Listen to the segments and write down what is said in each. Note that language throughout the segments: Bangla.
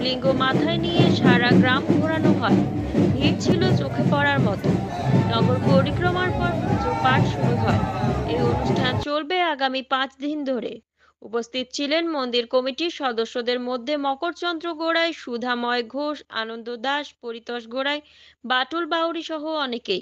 শিবলিঙ্গ মাথায় নিয়ে সারা গ্রাম ঘোরানো হয়। ভিড় ছিল চোখে পড়ার মতো। নগর পরিক্রমার পর পুজো পাঠ শুরু হয়। এই অনুষ্ঠান চলবে আগামী 5 দিন ধরে। উপস্থিত ছিলেন মন্দির কমিটির সদস্যদের মধ্যে মকরচন্দ্র গোড়াই, সুধাময় ঘোষ, আনন্দ দাস, পরিতোষ গোড়াই, বাটুল বাউরি সহ অনেকেই।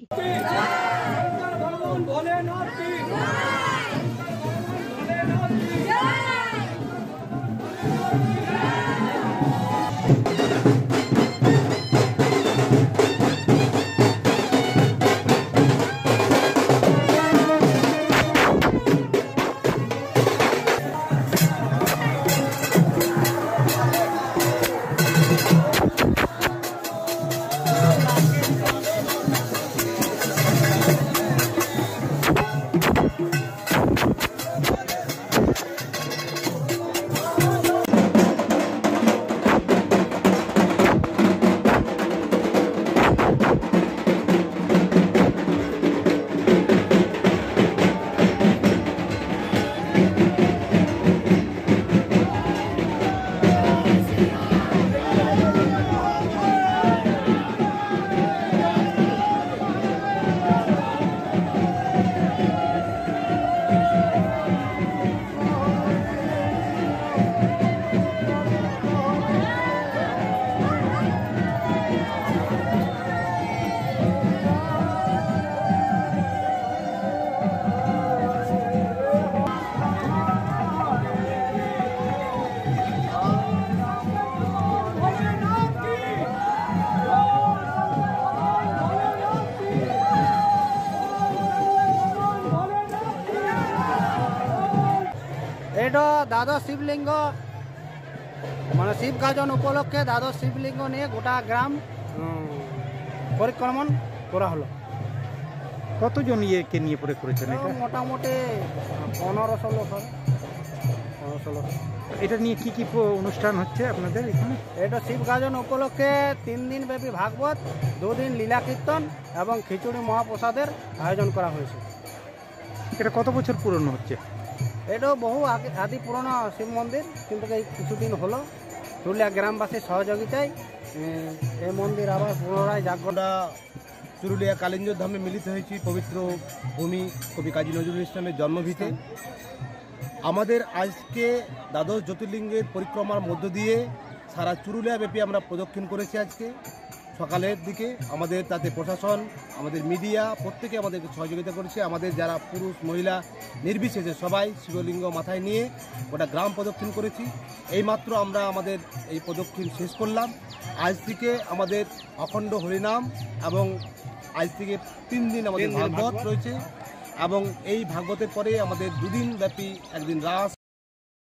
এটা দ্বাদশ শিবলিঙ্গ মানে শিব গাজন উপলক্ষে দ্বাদশ শিবলিঙ্গ নিয়ে গোটা গ্রাম পরিক্রমণ করা হলো। কতজন ইয়েকে নিয়ে পরে করেছেন এটা? মোটামুটি 1500 লোক হবে। 1500 লোক। এটা নিয়ে কি কি অনুষ্ঠান হচ্ছে আপনাদের এখানে? এটা শিব গাজন উপলক্ষে 3 দিন ব্যাপী ভাগবত, 2 দিন লীলা কীর্তন এবং খিচুড়ি মহাপ্রসাদের আয়োজন করা হয়েছে। এটা কত বছর পুরনো হচ্ছে? এটাও বহু আদি পুরনো শিব মন্দির, কিন্তু এই কিছুদিন হলো পুরুলিয়া গ্রামবাসীর সহযোগিতায় এই মন্দির আবার পুনরায় জাগ্রত। পুরুলিয়া কালিঞ্জর ধামে মিলিত হয়েছি পবিত্র ভূমি কবি কাজী নজরুল ইসলামের জন্মভিটে। আমাদের আজকে দ্বাদশ জ্যোতির্লিঙ্গের পরিক্রমার মধ্য দিয়ে সারা চুরুলিয়া ব্যাপী আমরা প্রদক্ষিণ করেছি। আজকে সকালের দিকে আমাদের তাতে প্রশাসন, আমাদের মিডিয়া প্রত্যেকে আমাদেরকে সহযোগিতা করেছে। আমাদের যারা পুরুষ মহিলা নির্বিশেষে সবাই শিবলিঙ্গ মাথায় নিয়ে গোটা গ্রাম প্রদক্ষিণ করেছি। এইমাত্র আমরা আমাদের এই প্রদক্ষিণ শেষ করলাম। আজ থেকে আমাদের অখণ্ড হরিনাম এবং আজ থেকে 3 দিন আমাদের ভাগবত রয়েছে এবং এই ভাগবতের পরে আমাদের 2 দিন ব্যাপী একদিন রাস